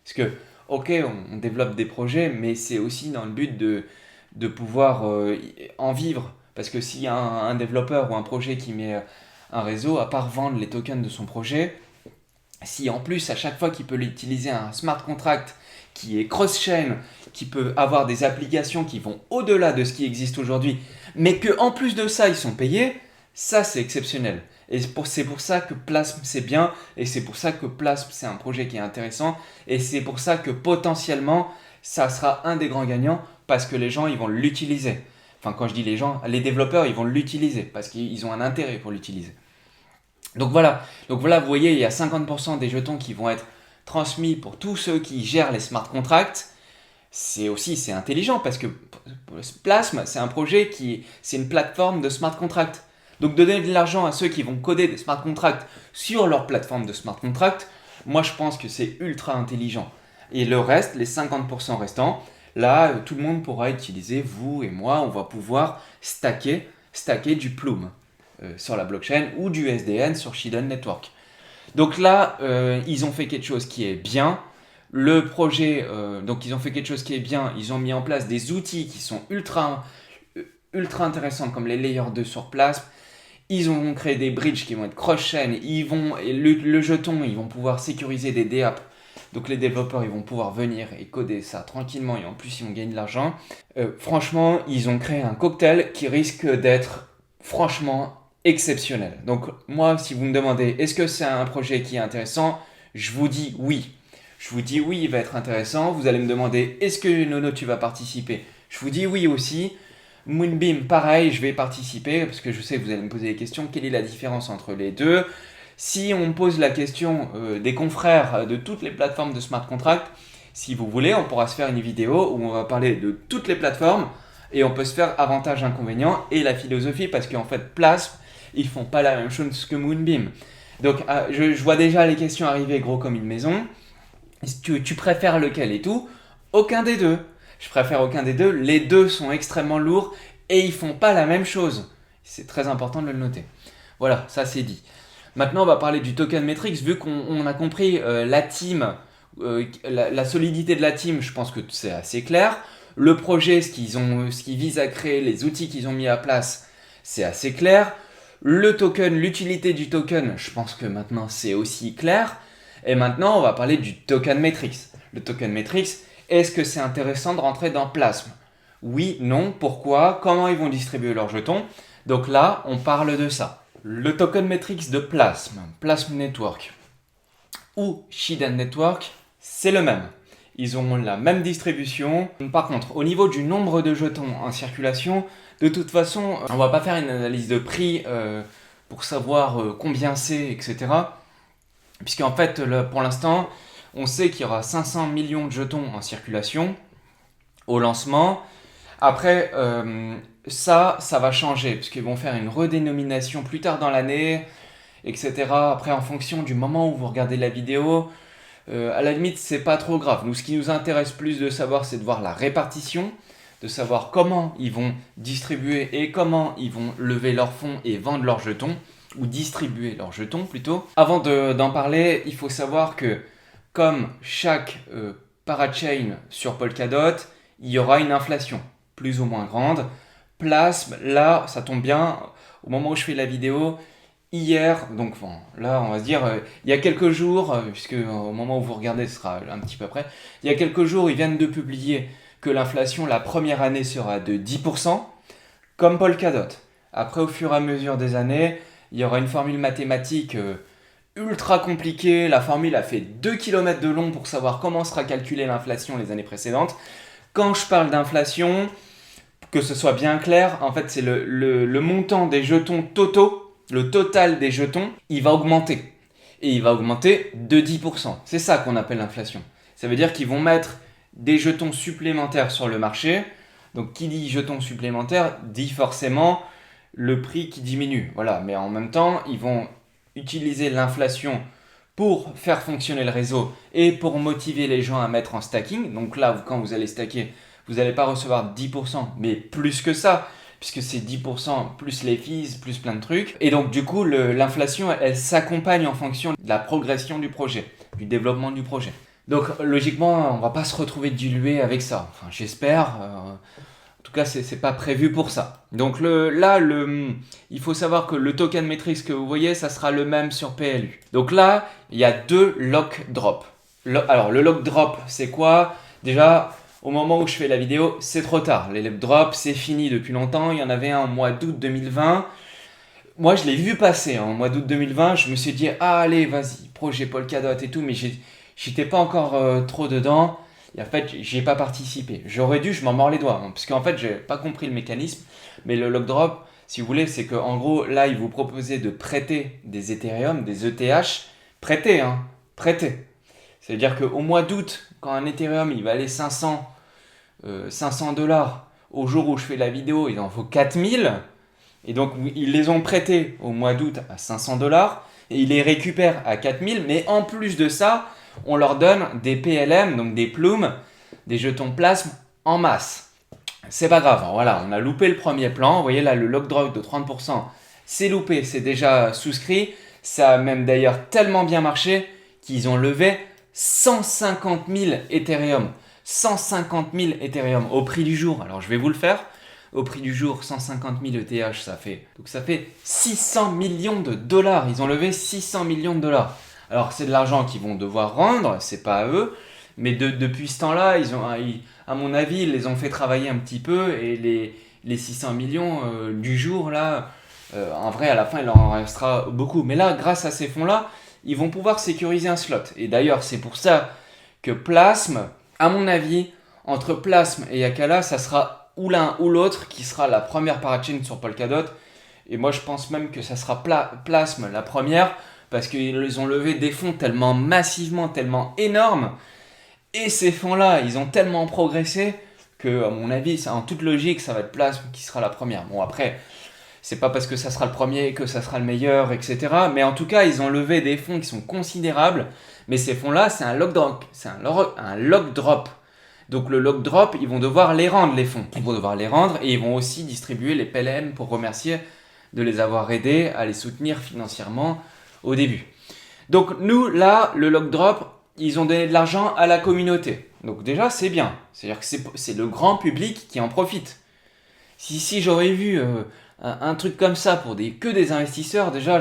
Parce que, ok, on développe des projets, mais c'est aussi dans le but de pouvoir en vivre. Parce que s'il y a un développeur ou un projet qui met un réseau, à part vendre les tokens de son projet, si en plus à chaque fois qu'il peut utiliser un smart contract qui est cross-chain, qui peut avoir des applications qui vont au-delà de ce qui existe aujourd'hui, mais qu'en plus de ça, ils sont payés, ça c'est exceptionnel. Et c'est pour ça que Plasm c'est bien, et c'est pour ça que Plasm c'est un projet qui est intéressant, et c'est pour ça que potentiellement ça sera un des grands gagnants, parce que les gens ils vont l'utiliser. Enfin quand je dis les gens, les développeurs ils vont l'utiliser, parce qu'ils ont un intérêt pour l'utiliser. Donc voilà, vous voyez, il y a 50% des jetons qui vont être transmis pour tous ceux qui gèrent les smart contracts. C'est intelligent parce que Plasm, c'est un projet c'est une plateforme de smart contract. Donc donner de l'argent à ceux qui vont coder des smart contracts sur leur plateforme de smart contract, moi je pense que c'est ultra intelligent. Et le reste, les 50% restants, là tout le monde pourra utiliser, vous et moi, on va pouvoir stacker du Plume sur la blockchain ou du SDN sur Shiden Network. Donc là, ils ont fait quelque chose qui est bien. Le projet, donc ils ont fait quelque chose qui est bien. Ils ont mis en place des outils qui sont ultra intéressants comme les Layer 2 sur place. Ils ont créé des bridges qui vont être cross-chain. Le jeton, ils vont pouvoir sécuriser des DApp. Donc les développeurs, ils vont pouvoir venir et coder ça tranquillement et en plus, ils vont gagner de l'argent. Franchement, ils ont créé un cocktail qui risque d'être franchement exceptionnel. Donc moi, si vous me demandez, est-ce que c'est un projet qui est intéressant, je vous dis oui. Je vous dis oui, il va être intéressant. Vous allez me demander, est-ce que Nono, tu vas participer? Je vous dis oui aussi. Moonbeam, pareil, je vais participer parce que je sais que vous allez me poser des questions. Quelle est la différence entre les deux? Si on me pose la question des confrères de toutes les plateformes de smart contract, si vous voulez, on pourra se faire une vidéo où on va parler de toutes les plateformes et on peut se faire avantages, inconvénients et la philosophie parce qu'en fait, Plasm, ils font pas la même chose que Moonbeam. Donc, je vois déjà les questions arriver gros comme une maison. Tu préfères lequel et tout? Aucun des deux. Je préfère aucun des deux. Les deux sont extrêmement lourds et ils font pas la même chose. C'est très important de le noter. Voilà, ça c'est dit. Maintenant, on va parler du token metrics. Vu qu'on a compris la team, la solidité de la team, je pense que c'est assez clair. Le projet, ce qu'ils visent à créer, les outils qu'ils ont mis à place, c'est assez clair. Le token, l'utilité du token, je pense que maintenant c'est aussi clair. Et maintenant, on va parler du token metrics. Le token metrics, est-ce que c'est intéressant de rentrer dans Plasm? Oui, non, pourquoi? Comment ils vont distribuer leurs jetons? Donc là, on parle de ça. Le token metrics de Plasm Network ou Shiden Network, c'est le même. Ils ont la même distribution. Par contre, au niveau du nombre de jetons en circulation, de toute façon, on va pas faire une analyse de prix pour savoir combien c'est, etc. Puisqu'en fait, pour l'instant, on sait qu'il y aura 500 millions de jetons en circulation au lancement. Après, ça va changer, puisqu'ils vont faire une redénomination plus tard dans l'année, etc. Après, en fonction du moment où vous regardez la vidéo, à la limite, c'est pas trop grave. Nous, ce qui nous intéresse plus de savoir, c'est de voir la répartition, de savoir comment ils vont distribuer et comment ils vont lever leurs fonds et vendre leurs jetons, ou distribuer leurs jetons plutôt. Avant d'en parler, il faut savoir que comme chaque parachain sur Polkadot, il y aura une inflation plus ou moins grande. Plasm, là, ça tombe bien, au moment où je fais la vidéo, hier, donc bon, là on va se dire, il y a quelques jours, puisque au moment où vous regardez, ce sera un petit peu après, il y a quelques jours, ils viennent de publier que l'inflation la première année sera de 10%, comme Polkadot. Après, au fur et à mesure des années, il y aura une formule mathématique ultra compliquée. La formule a fait 2 km de long pour savoir comment sera calculée l'inflation les années précédentes. Quand je parle d'inflation, que ce soit bien clair, en fait, c'est le montant des jetons totaux, le total des jetons, il va augmenter. Et il va augmenter de 10%. C'est ça qu'on appelle l'inflation. Ça veut dire qu'ils vont mettre des jetons supplémentaires sur le marché. Donc, qui dit jetons supplémentaires dit forcément le prix qui diminue. Voilà. Mais en même temps, ils vont utiliser l'inflation pour faire fonctionner le réseau et pour motiver les gens à mettre en stacking. Donc là, quand vous allez stacker, vous n'allez pas recevoir 10%, mais plus que ça, puisque c'est 10% plus les fees, plus plein de trucs. Et donc du coup, l'inflation, elle s'accompagne en fonction de la progression du projet, du développement du projet. Donc logiquement, on va pas se retrouver dilué avec ça. Enfin, j'espère. En tout cas, c'est pas prévu pour ça. Donc il faut savoir que le token matrix que vous voyez, ça sera le même sur PLU. Donc là, il y a 2 lock drop. Alors le lock drop, c'est quoi? Déjà, au moment où je fais la vidéo, c'est trop tard. Les lock drop, c'est fini depuis longtemps. Il y en avait un au mois d'août 2020. Moi, je l'ai vu passer au mois d'août 2020. Je me suis dit, ah, allez, vas-y, projet Polkadot et tout, mais j'étais pas encore trop dedans. Et en fait, j'y ai pas participé. J'aurais dû, je m'en mords les doigts. Parce qu'en fait, j'ai pas compris le mécanisme. Mais le lock drop, si vous voulez, c'est qu'en gros, là, ils vous proposaient de prêter des Ethereum, des ETH. Prêter, hein. Prêter. C'est-à-dire qu'au mois d'août, quand un Ethereum, il va aller 500 $, au jour où je fais la vidéo, il en faut 4000. Et donc, ils les ont prêtés au mois d'août à 500 $. Et ils les récupèrent à 4000. Mais en plus de ça, on leur donne des PLM, donc des plumes, des jetons plasme en masse. C'est pas grave, voilà, on a loupé le premier plan. Vous voyez là, le lock drop de 30%, c'est loupé, c'est déjà souscrit. Ça a même d'ailleurs tellement bien marché qu'ils ont levé 150 000 Ethereum. 150 000 Ethereum au prix du jour. Alors je vais vous le faire. Au prix du jour, 150 000 ETH, ça fait 600 millions de dollars. Ils ont levé 600 millions de dollars. Alors c'est de l'argent qu'ils vont devoir rendre, c'est pas à eux, mais depuis ce temps-là, à mon avis, ils les ont fait travailler un petit peu et les 600 millions du jour, là, en vrai, à la fin, il en restera beaucoup. Mais là, grâce à ces fonds-là, ils vont pouvoir sécuriser un slot. Et d'ailleurs, c'est pour ça que Plasm, à mon avis, entre Plasm et Yakala, ça sera ou l'un ou l'autre qui sera la première parachain sur Polkadot. Et moi, je pense même que ça sera Plasm la première, parce qu'ils ont levé des fonds tellement massivement, tellement énormes. Et ces fonds-là, ils ont tellement progressé que, à mon avis, en toute logique, ça va être Plasm qui sera la première. Bon, après, c'est pas parce que ça sera le premier que ça sera le meilleur, etc. Mais en tout cas, ils ont levé des fonds qui sont considérables. Mais ces fonds-là, c'est un lock drop. C'est un lock drop. Donc le lock drop, ils vont devoir les rendre, les fonds. Ils vont devoir les rendre et ils vont aussi distribuer les PLM pour remercier de les avoir aidés à les soutenir financièrement au début. Donc nous, là, le lock drop, ils ont donné de l'argent à la communauté. Donc déjà, c'est bien. C'est-à-dire que c'est le grand public qui en profite. Si j'aurais vu un truc comme ça pour que des investisseurs, déjà,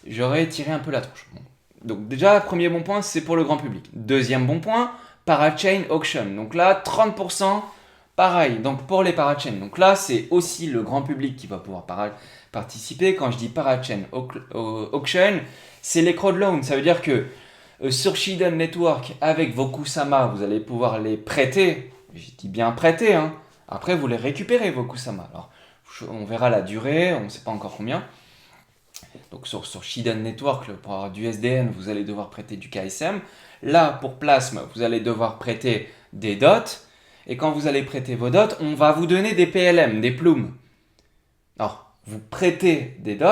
j'aurais tiré un peu la tronche. Bon. Donc déjà, premier bon point, c'est pour le grand public. Deuxième bon point, Parachain Auction. Donc là, 30%, pareil, donc pour les parachains. Donc là, c'est aussi le grand public qui va pouvoir participer. Quand je dis Parachain Auction, c'est les crowdloans. Ça veut dire que sur Shiden Network, avec vos Kusama, vous allez pouvoir les prêter. Je dis bien prêter, hein. Après, vous les récupérez, vos Kusama. Alors, on verra la durée, on ne sait pas encore combien. Donc sur Shiden Network, pour avoir du SDN, vous allez devoir prêter du KSM. Là, pour Plasm, vous allez devoir prêter des dots. Et quand vous allez prêter vos dots, on va vous donner des PLM, des plumes. Alors, vous prêtez des dots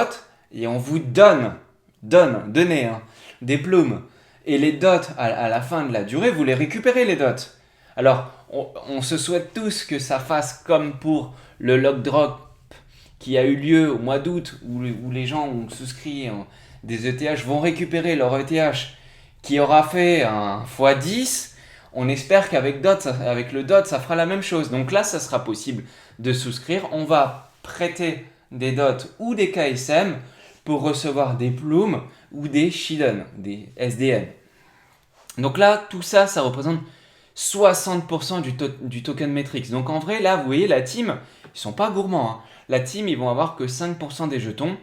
et on vous donnez des plumes. Et les dots, à la fin de la durée, vous les récupérez, les dots. Alors, on se souhaite tous que ça fasse comme pour le lock drop qui a eu lieu au mois d'août, où les gens ont souscrit des ETH, vont récupérer leur ETH qui aura fait un x10. On espère qu'avec le DOT, ça fera la même chose. Donc là, ça sera possible de souscrire. On va prêter des DOT ou des KSM pour recevoir des Plume ou des Shiden, des SDN. Donc là, tout ça, ça représente 60% du token Matrix. Donc en vrai, là, vous voyez, la team, ils sont pas gourmands. Hein. La team, ils vont avoir que 5% des jetons.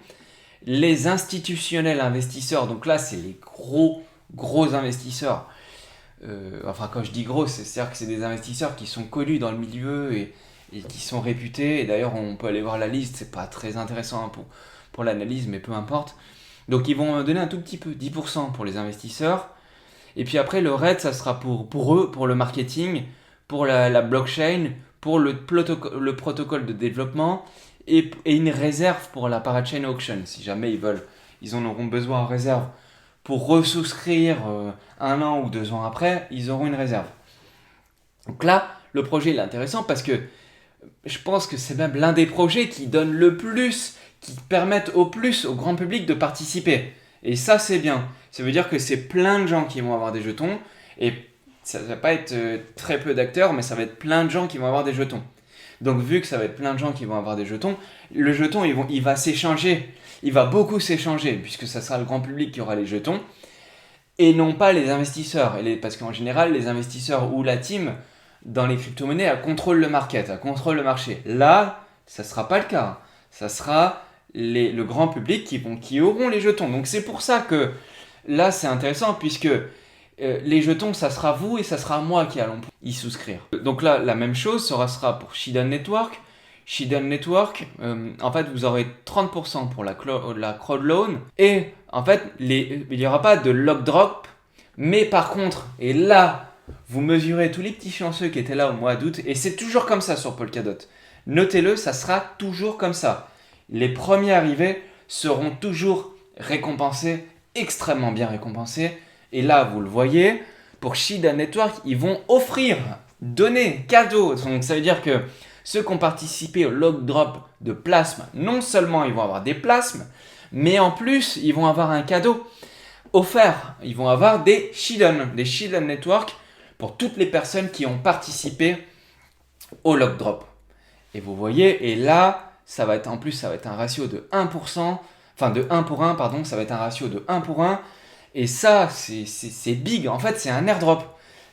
Les institutionnels investisseurs, donc là, c'est les gros investisseurs. Enfin, quand je dis gros, c'est-à-dire que c'est des investisseurs qui sont connus dans le milieu et qui sont réputés. Et d'ailleurs, on peut aller voir la liste, c'est pas très intéressant hein, pour l'analyse, mais peu importe. Donc, ils vont donner un tout petit peu, 10% pour les investisseurs. Et puis après, le reste, ça sera pour eux, pour le marketing, pour la blockchain, pour le protocole de développement et une réserve pour la parachain auction. Si jamais ils en auront besoin en réserve pour ressouscrire 1 an ou 2 ans après, ils auront une réserve. Donc là, le projet il est intéressant parce que je pense que c'est même l'un des projets qui donne le plus, qui permettent au plus au grand public de participer. Et ça, c'est bien. Ça veut dire que c'est plein de gens qui vont avoir des jetons. Et ça ne va pas être très peu d'acteurs, mais ça va être plein de gens qui vont avoir des jetons. Donc vu que ça va être plein de gens qui vont avoir des jetons, le jeton, il va s'échanger. Il va beaucoup s'échanger, puisque ça sera le grand public qui aura les jetons. Et non pas les investisseurs. Parce qu'en général, les investisseurs ou la team, dans les crypto-monnaies, elle contrôle le market, elle contrôle le marché. Là, ça ne sera pas le cas. Ça sera le grand public qui auront les jetons. Donc c'est pour ça que là, c'est intéressant, puisque les jetons, ça sera vous et ça sera moi qui allons y souscrire. Donc là, la même chose sera pour Shiden Network. Shiden Network, en fait, vous aurez 30% pour la crowd loan. Et en fait, il n'y aura pas de lock drop. Mais par contre, et là, vous mesurez tous les petits chanceux qui étaient là au mois d'août. Et c'est toujours comme ça sur Polkadot. Notez-le, ça sera toujours comme ça. Les premiers arrivés seront toujours récompensés, extrêmement bien récompensés. Et là, vous le voyez, pour Shiden Network, ils vont offrir, donner, cadeau. Donc ça veut dire que ceux qui ont participé au log drop de plasma, non seulement ils vont avoir des plasmes, mais en plus, ils vont avoir un cadeau offert. Ils vont avoir des Shiden Network pour toutes les personnes qui ont participé au log drop. Et vous voyez, et là, ça va être un ratio de 1%, enfin de 1 pour 1, pardon, ça va être un ratio de 1 pour 1. Et ça, c'est big. En fait, c'est un airdrop.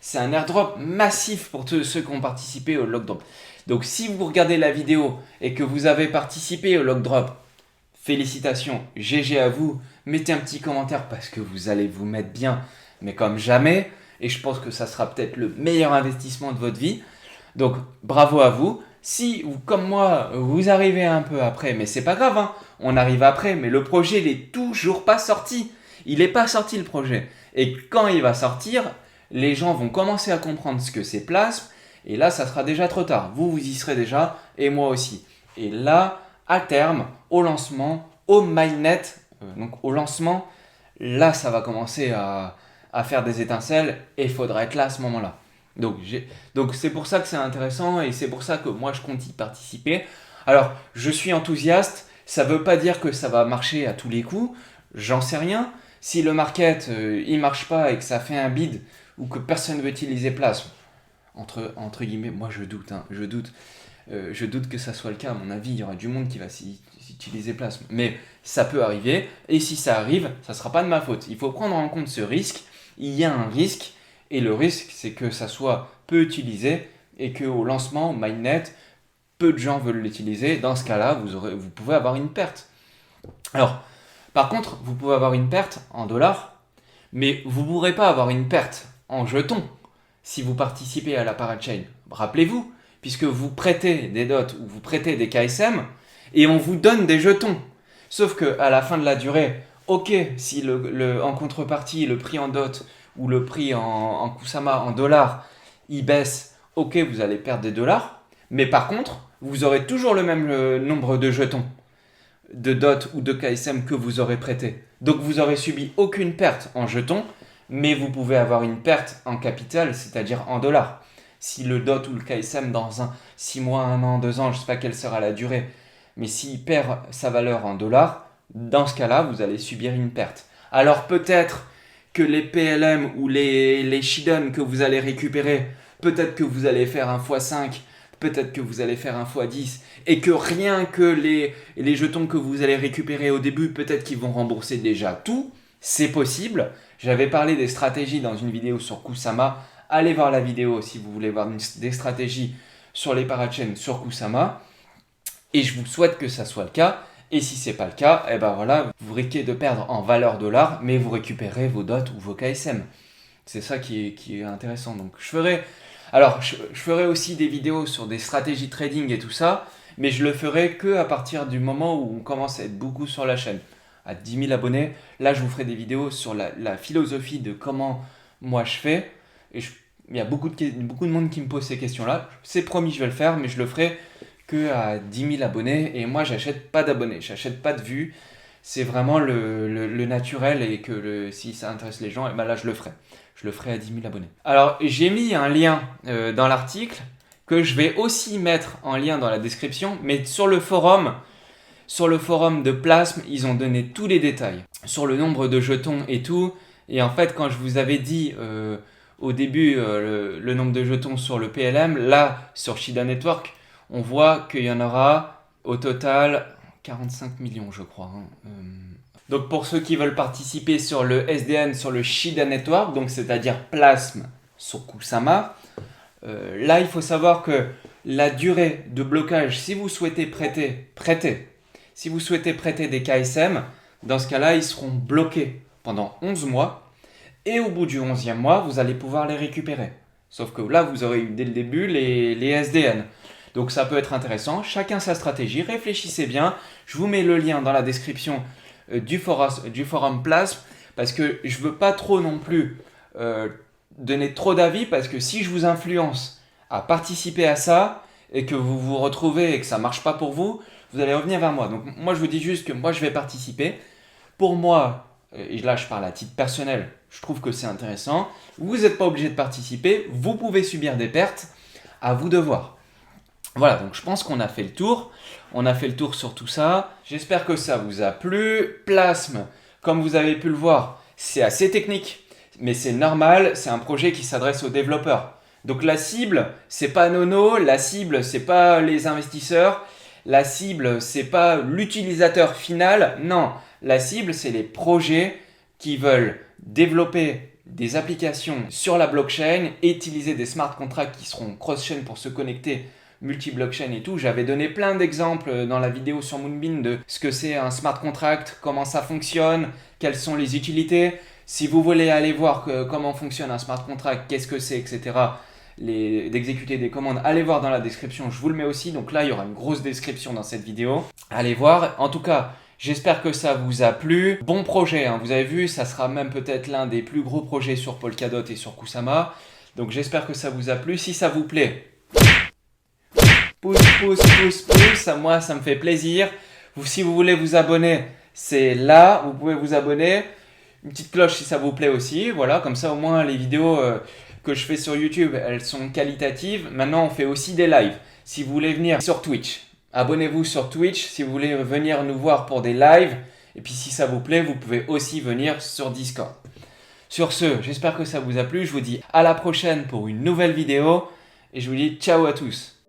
C'est un airdrop massif pour tous ceux qui ont participé au log drop. Donc, si vous regardez la vidéo et que vous avez participé au log drop, félicitations, GG à vous. Mettez un petit commentaire parce que vous allez vous mettre bien, mais comme jamais. Et je pense que ça sera peut-être le meilleur investissement de votre vie. Donc, bravo à vous. Si, vous, comme moi, vous arrivez un peu après, mais c'est pas grave, hein, on arrive après, mais le projet, il n'est toujours pas sorti. Il n'est pas sorti le projet. Et quand il va sortir, les gens vont commencer à comprendre ce que c'est Plasm. Et là, ça sera déjà trop tard. Vous y serez déjà et moi aussi. Et là, à terme, au lancement, au mainnet, donc au lancement, là, ça va commencer à faire des étincelles et il faudra être là à ce moment-là. Donc c'est pour ça que c'est intéressant et c'est pour ça que moi, je compte y participer. Alors, je suis enthousiaste. Ça ne veut pas dire que ça va marcher à tous les coups. J'en sais rien. Si le market il marche pas et que ça fait un bid ou que personne ne veut utiliser Plasm, entre guillemets, moi je doute, je doute que ça soit le cas. À mon avis, il y aura du monde qui va utiliser Plasm, mais ça peut arriver. Et si ça arrive, ça sera pas de ma faute. Il faut prendre en compte ce risque. Il y a un risque et le risque c'est que ça soit peu utilisé et que au lancement mainnet, peu de gens veulent l'utiliser. Dans ce cas-là, vous pouvez avoir une perte. Alors. Par contre, vous pouvez avoir une perte en dollars, mais vous ne pourrez pas avoir une perte en jetons si vous participez à la parachain. Rappelez-vous, puisque vous prêtez des DOT ou vous prêtez des KSM et on vous donne des jetons. Sauf qu'à la fin de la durée, ok, si en contrepartie le prix en DOT ou le prix en Kusama en dollars, il baisse, ok, vous allez perdre des dollars, mais par contre, vous aurez toujours le même nombre de jetons de DOT ou de KSM que vous aurez prêté. Donc vous aurez subi aucune perte en jetons, mais vous pouvez avoir une perte en capital, c'est-à-dire en dollars. Si le DOT ou le KSM dans 6 mois, 1 an, 2 ans, je ne sais pas quelle sera la durée, mais s'il perd sa valeur en dollars, dans ce cas-là, vous allez subir une perte. Alors peut-être que les PLM ou les Shiden que vous allez récupérer, peut-être que vous allez faire un x5 peut-être que vous allez faire un x10 et que rien que les jetons que vous allez récupérer au début, peut-être qu'ils vont rembourser déjà tout. C'est possible. J'avais parlé des stratégies dans une vidéo sur Kusama. Allez voir la vidéo si vous voulez voir des stratégies sur les parachains sur Kusama. Et je vous souhaite que ça soit le cas. Et si ce n'est pas le cas, eh ben voilà, vous risquez de perdre en valeur dollar, mais vous récupérez vos DOT ou vos KSM. C'est ça qui est intéressant. Donc je ferai aussi des vidéos sur des stratégies trading et tout ça, mais je le ferai que à partir du moment où on commence à être beaucoup sur la chaîne. À 10 000 abonnés, là je vous ferai des vidéos sur la philosophie de comment moi je fais. Et il y a beaucoup de monde qui me pose ces questions-là. C'est promis, je vais le faire, mais je le ferai que à 10 000 abonnés. Et moi, j'achète pas d'abonnés, j'achète pas de vues. C'est vraiment le naturel et que si ça intéresse les gens, et ben là, je le ferai. Je le ferai à 10 000 abonnés. Alors, j'ai mis un lien dans l'article que je vais aussi mettre en lien dans la description, mais sur le forum de Plasm, ils ont donné tous les détails sur le nombre de jetons et tout. Et en fait, quand je vous avais dit au début le nombre de jetons sur le PLM, là, sur Shida Network, on voit qu'il y en aura au total 45 millions, je crois. Donc pour ceux qui veulent participer sur le SDN, sur le Shida Network, donc c'est-à-dire Plasm sur Kusama, là il faut savoir que la durée de blocage, si vous souhaitez prêter, si vous souhaitez prêter des KSM, dans ce cas-là, ils seront bloqués pendant 11 mois. Et au bout du 11e mois, vous allez pouvoir les récupérer. Sauf que là, vous aurez eu dès le début les SDN. Donc ça peut être intéressant. Chacun sa stratégie. Réfléchissez bien. Je vous mets le lien dans la description du forum Plasm. Parce que je ne veux pas trop non plus donner trop d'avis. Parce que si je vous influence à participer à ça et que vous vous retrouvez et que ça ne marche pas pour vous, vous allez revenir vers moi. Donc moi, je vous dis juste que moi, je vais participer. Pour moi, et là, je parle à titre personnel, je trouve que c'est intéressant. Vous n'êtes pas obligé de participer. Vous pouvez subir des pertes. À vous de voir. Voilà, donc je pense qu'on a fait le tour. On a fait le tour sur tout ça. J'espère que ça vous a plu. Plasm, comme vous avez pu le voir, c'est assez technique. Mais c'est normal, c'est un projet qui s'adresse aux développeurs. Donc la cible, c'est pas Nono. La cible, c'est pas les investisseurs. La cible, c'est pas l'utilisateur final. Non, la cible, c'est les projets qui veulent développer des applications sur la blockchain et utiliser des smart contracts qui seront cross-chain pour se connecter multi-blockchain et tout. J'avais donné plein d'exemples dans la vidéo sur Moonbeam de ce que c'est un smart contract, comment ça fonctionne, quelles sont les utilités. Si vous voulez aller voir comment fonctionne un smart contract, qu'est-ce que c'est, etc., d'exécuter des commandes, allez voir dans la description, je vous le mets aussi. Donc là, il y aura une grosse description dans cette vidéo. Allez voir. En tout cas, j'espère que ça vous a plu. Bon projet, hein. Vous avez vu, ça sera même peut-être l'un des plus gros projets sur Polkadot et sur Kusama. Donc j'espère que ça vous a plu. Si ça vous plaît, pouce, moi ça me fait plaisir. Si vous voulez vous abonner, c'est là, vous pouvez vous abonner. Une petite cloche si ça vous plaît aussi. Voilà, comme ça au moins les vidéos que je fais sur YouTube, elles sont qualitatives. Maintenant, on fait aussi des lives. Si vous voulez venir sur Twitch, abonnez-vous sur Twitch. Si vous voulez venir nous voir pour des lives, et puis si ça vous plaît, vous pouvez aussi venir sur Discord. Sur ce, j'espère que ça vous a plu. Je vous dis à la prochaine pour une nouvelle vidéo. Et je vous dis ciao à tous.